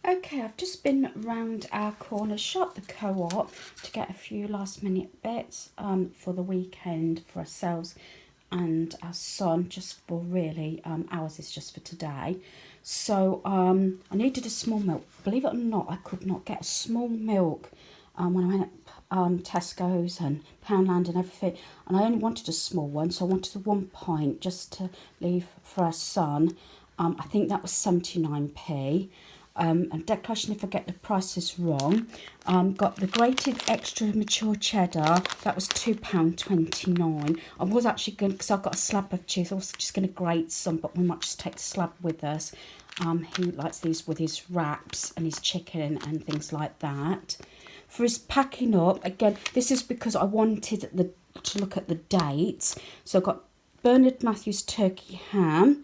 Okay, I've just been round our corner shop, the Co-op, to get a few last minute bits for the weekend for ourselves and our son, just for really, ours is just for today. So I needed a small milk. Believe it or not, I could not get a small milk when I went at Tesco's and Poundland and everything, and I only wanted a small one, so I wanted a 1 pint just to leave for our son. I think that was 79p. And declaration if I get the prices wrong. Got the grated extra mature cheddar, that was £2.29. I was actually going, because I've got a slab of cheese, I was just going to grate some, but we might just take the slab with us. He likes these with his wraps and his chicken and things like that. For his packing up, again, this is because I wanted to look at the dates. So I've got Bernard Matthews turkey ham,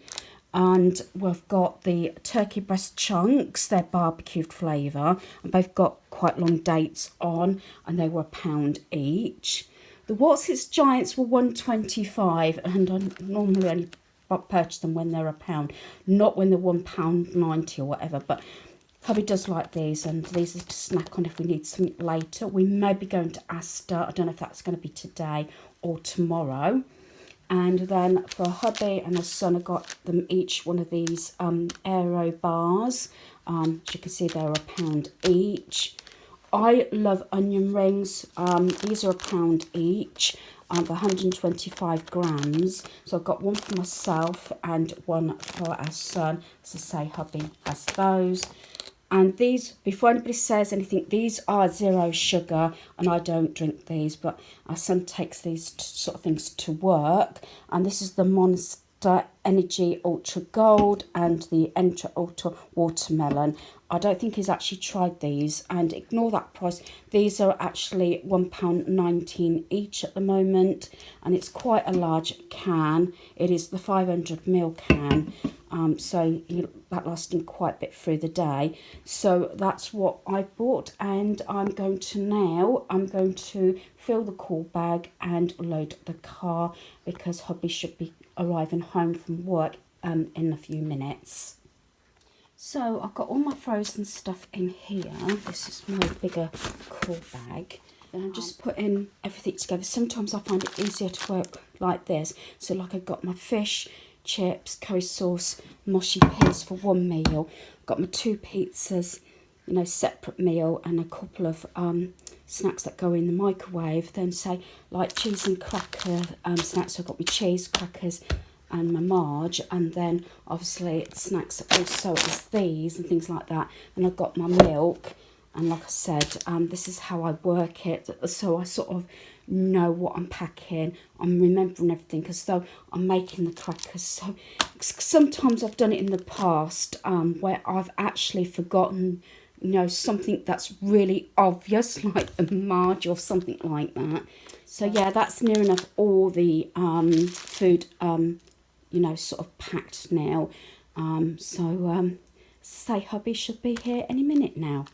and we've got the turkey breast chunks, they're barbecued flavour, and both got quite long dates on, and they were £1 each. The What's Its Giants were 1.25, and I normally only purchase them when they're £1, not when they're £1.90 or whatever, but hubby does like these, and these are to snack on if we need something later. We may be going to Asda, I don't know if that's going to be today or tomorrow. And then for hubby and his son, I got them each one of these Aero bars. As you can see, they're £1 each. I love onion rings. These are £1 each for 125 grams. So I've got one for myself and one for our son. As I say, hubby has those. And these, before anybody says anything, these are 0 sugar, and I don't drink these, but our son takes these sort of things to work. And this is the Monster Energy Ultra Gold and the Entra Ultra Watermelon. I don't think he's actually tried these, and ignore that price. These are actually £1.19 each at the moment, and it's quite a large can. It is the 500ml can. So that lasting quite a bit through the day. So that's what I bought, and I'm going to fill the call bag and load the car, because hubby should be arriving home from work in a few minutes. So I've got all my frozen stuff in here. This is my bigger call bag. And I'm just putting everything together. Sometimes I find it easier to work like this. So like I've got my fish, chips, curry sauce, mushy peas for one meal. Got my 2 pizzas, separate meal, and a couple of snacks that go in the microwave. Then say like cheese and cracker snacks. So I've got my cheese, crackers, and my Marge, and then obviously snacks also is these and things like that. And I've got my milk, and like I said, this is how I work it, so I sort of know what I'm packing. I'm remembering everything, because though I'm making the crackers. So sometimes I've done it in the past where I've actually forgotten something that's really obvious, like a Marge or something like that. So yeah, that's near enough all the food sort of packed now. Say hubby should be here any minute now.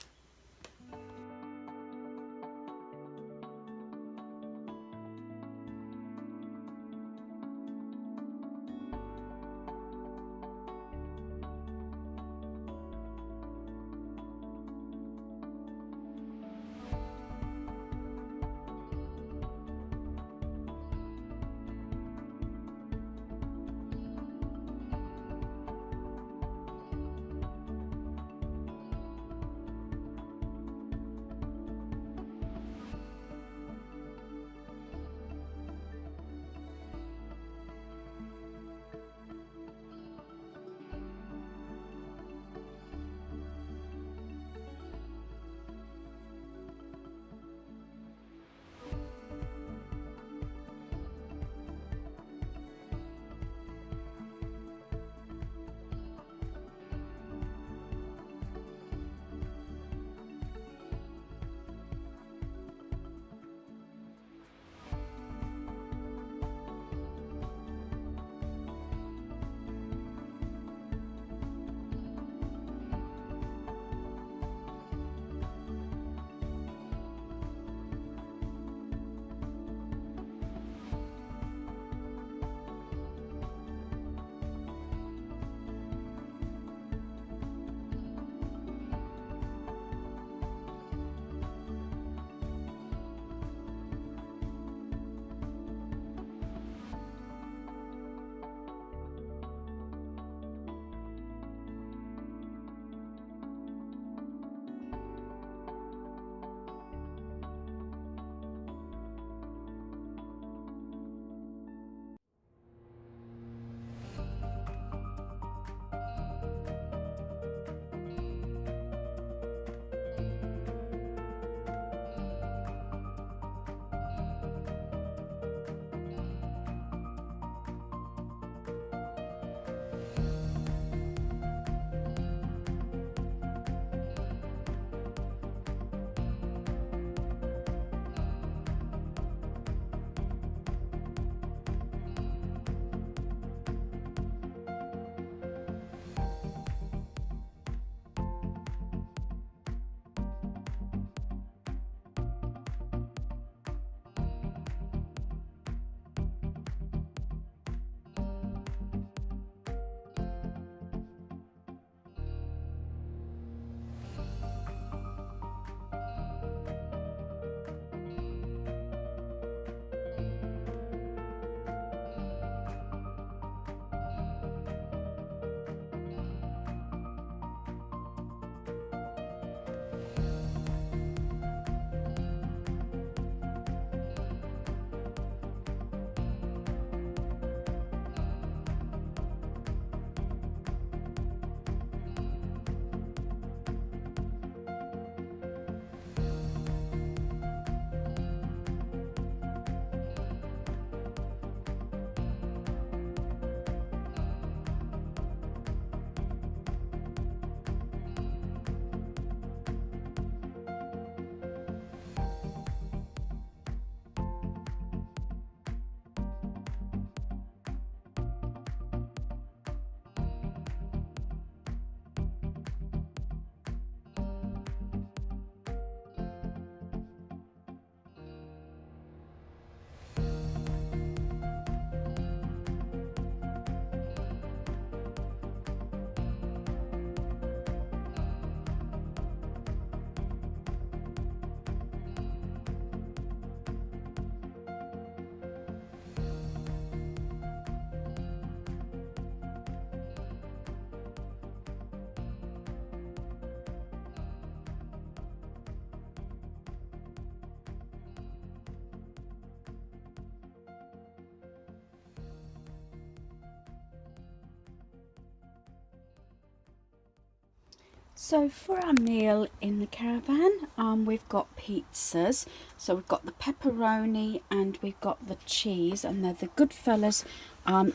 So for our meal in the caravan, we've got pizzas. So we've got the pepperoni and we've got the cheese, and they're the Goodfellas.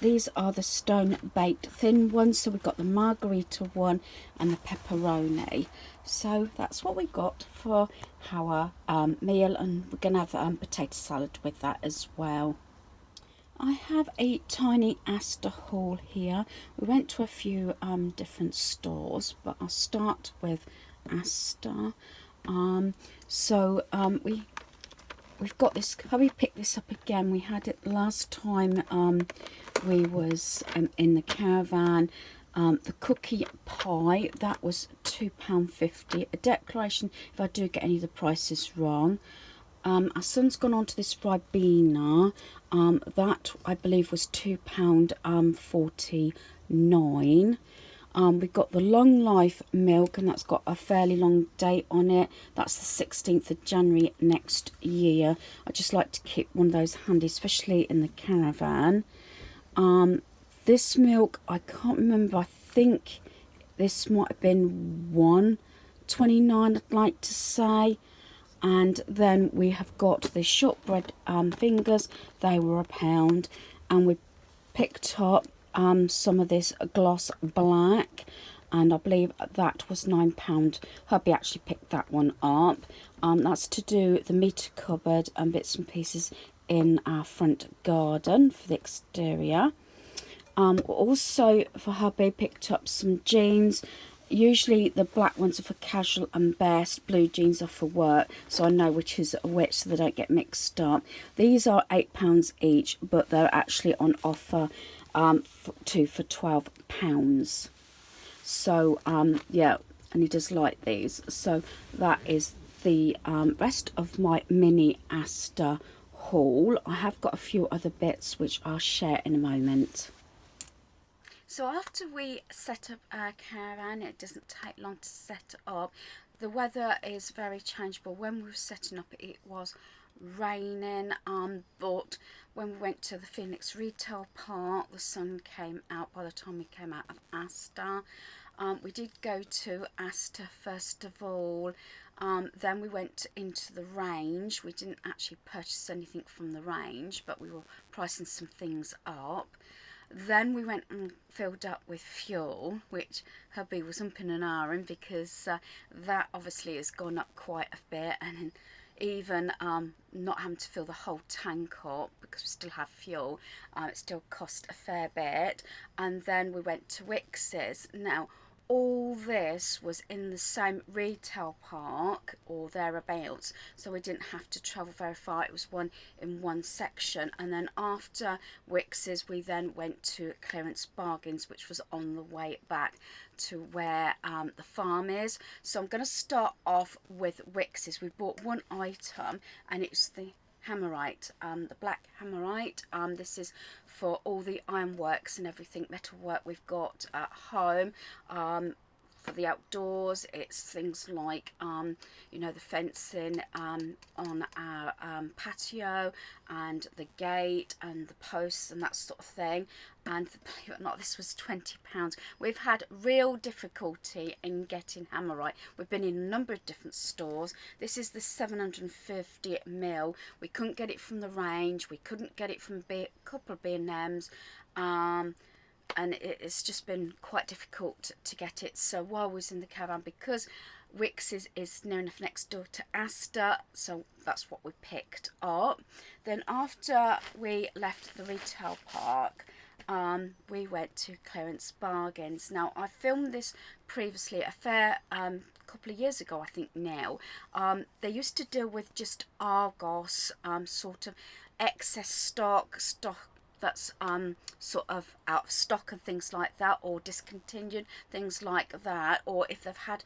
These are the stone baked thin ones. So we've got the margarita one and the pepperoni. So that's what we got for our meal, and we're going to have potato salad with that as well. I have a tiny Asda haul here. We went to a few different stores, but I'll start with Asda. We've got this. We picked this up again. We had it last time we was in the caravan. The cookie pie, that was £2.50. A declaration if I do get any of the prices wrong. Our son's gone on to this Ribena. That I believe was £2.49. We've got the long life milk, and that's got a fairly long date on it. That's the 16th of January next year. I just like to keep one of those handy, especially in the caravan. This milk, I can't remember. I think this might have been £1.29, I'd like to say. And then we have got the shortbread fingers. They were £1, and we picked up some of this gloss black, and I believe that was £9. Hubby actually picked that one up. That's to do the meter cupboard and bits and pieces in our front garden for the exterior. Also for hubby, picked up some jeans. Usually the black ones are for casual and best, blue jeans are for work, so I know which is which so they don't get mixed up. These are £8 each, but they're actually on offer for £12. So yeah, and he does like these. So that is the rest of my mini Asda haul. I have got a few other bits which I'll share in a moment. So after we set up our caravan, it doesn't take long to set up. The weather is very changeable. When we were setting up, it was raining, but when we went to the Phoenix Retail Park, the sun came out by the time we came out of Asda. We did go to Asda first of all. Then we went into the range. We didn't actually purchase anything from the range, but we were pricing some things up. Then we went and filled up with fuel, which hubby was umping and ahhing because that obviously has gone up quite a bit, and even not having to fill the whole tank up because we still have fuel, it still cost a fair bit. And then we went to Wickes's. Now all this was in the same retail park or thereabouts, so we didn't have to travel very far. It was one in one section. And then after Wickes's, we then went to Clearance Bargains, which was on the way back to where the farm is. So I'm going to start off with Wickes's. We bought one item, and it's the Hammerite, the black Hammerite. This is for all the ironworks and everything, metalwork we've got at home. For the outdoors, it's things like you know, the fencing on our patio, and the gate and the posts and that sort of thing. And believe it or not, this was £20. We've had real difficulty in getting Hammerite. We've been in a number of different stores. This is the 750ml. We couldn't get it from the range. We couldn't get it from a couple of B&Ms. And it's just been quite difficult to get it. So while we was in the caravan, because Wickes's is near enough next door to Asda, so that's what we picked up. Then after we left the retail park, we went to Clearance Bargains. Now I filmed this previously a fair couple of years ago, I think now. They used to deal with just Argos, sort of excess stock that's sort of out of stock and things like that, or discontinued, things like that, or if they've had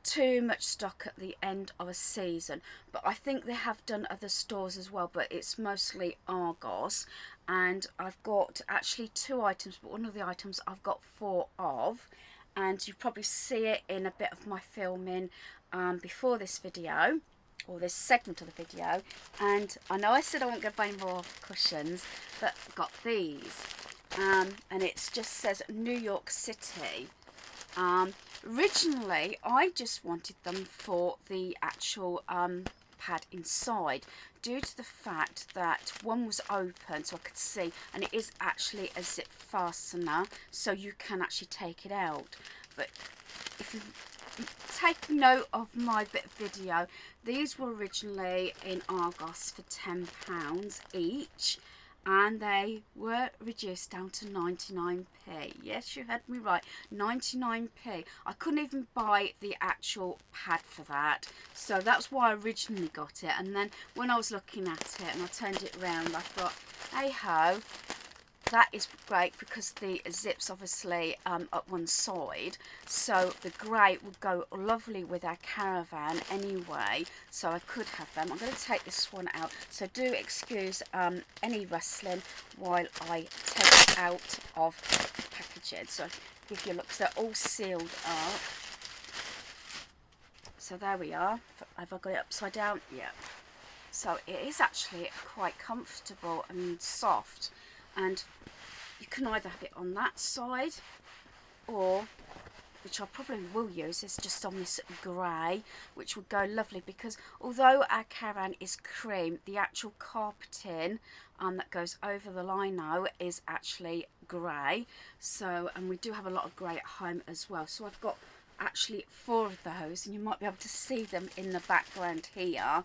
too much stock at the end of a season. But I think they have done other stores as well, but it's mostly Argos. And I've got actually 2 items, but one of the items I've got 4 of, and you probably see it in a bit of my filming before this video, or this segment of the video. And I know I said I won't go buy any more cushions, but I've got these, and it just says New York City. Originally, I just wanted them for the actual pad inside, due to the fact that one was open so I could see, and it is actually a zip fastener, so you can actually take it out. But if you take note of my bit of video, these were originally in Argos for £10 each, and they were reduced down to 99p. Yes, you heard me right, 99p. I couldn't even buy the actual pad for that, so that's why I originally got it. And then when I was looking at it and I turned it around, I thought, hey ho, that is great, because the zips obviously up one side, so the grey would go lovely with our caravan anyway, so I could have them. I'm going to take this one out, so do excuse any rustling while I take it out of the packaging. So give you a look, 'cause they're all sealed up. So there we are. Have I got it upside down? Yeah. So it is actually quite comfortable and soft, and you can either have it on that side, or, which I probably will use, is just on this grey, which would go lovely, because although our caravan is cream, the actual carpeting that goes over the lino is actually grey. So, and we do have a lot of grey at home as well. So I've got actually 4 of those, and you might be able to see them in the background here.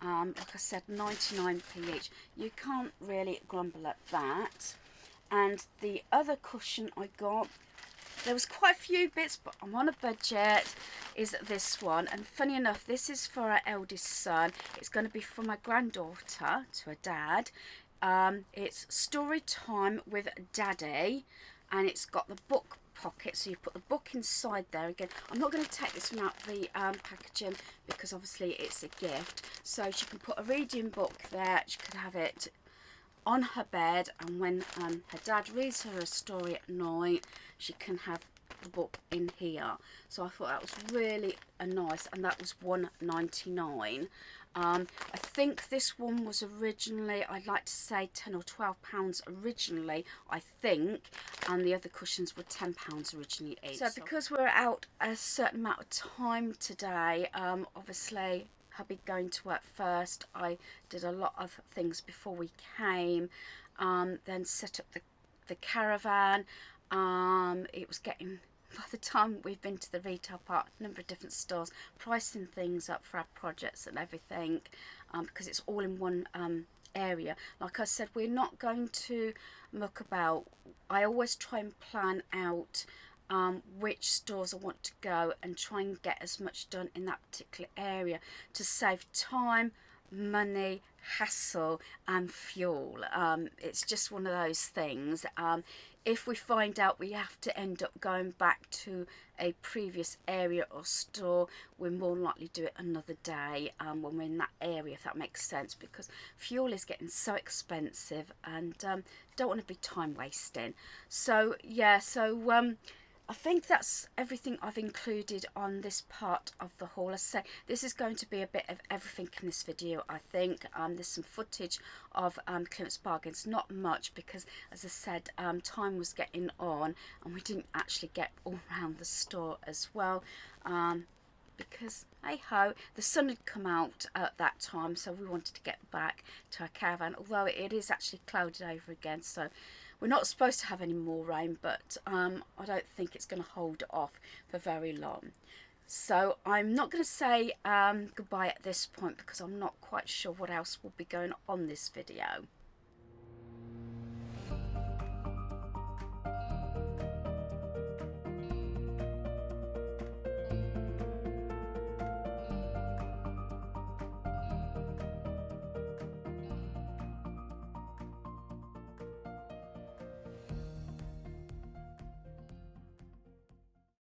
Like I said, 99p each. You can't really grumble at that. And the other cushion I got, there was quite a few bits, but I'm on a budget, is this one. And funny enough, this is for our eldest son. It's going to be for my granddaughter to her dad. It's story time with Daddy, and it's got the book pocket, so you put the book inside there. Again, I'm not going to take this one out the packaging, because obviously it's a gift, so she can put a reading book there. She could have it on her bed, and when her dad reads her a story at night, she can have the book in here. So I thought that was really nice, and that was £1.99. I think this one was originally, I'd like to say £10 or £12 originally, I think, and the other cushions were £10 originally each. So because we're out a certain amount of time today, obviously hubby going to work first, I did a lot of things before we came, then set up the caravan. It was getting, by the time we've been to the retail park, a number of different stores, pricing things up for our projects and everything, because it's all in one area. Like I said, we're not going to muck about. I always try and plan out which stores I want to go, and try and get as much done in that particular area to save time, money, hassle and fuel. It's just one of those things. If we find out we have to end up going back to a previous area or store, we're more likely to do it another day when we're in that area, if that makes sense, because fuel is getting so expensive, and don't want to be time wasting. So yeah, so I think that's everything I've included on this part of the haul. As I say, this is going to be a bit of everything in this video, I think. There's some footage of clearance bargains, not much, because as I said, time was getting on and we didn't actually get all around the store as well. Because hey ho, the sun had come out at that time, so we wanted to get back to our caravan, although it is actually clouded over again, so we're not supposed to have any more rain, but I don't think it's going to hold off for very long. So I'm not going to say goodbye at this point, because I'm not quite sure what else will be going on this video.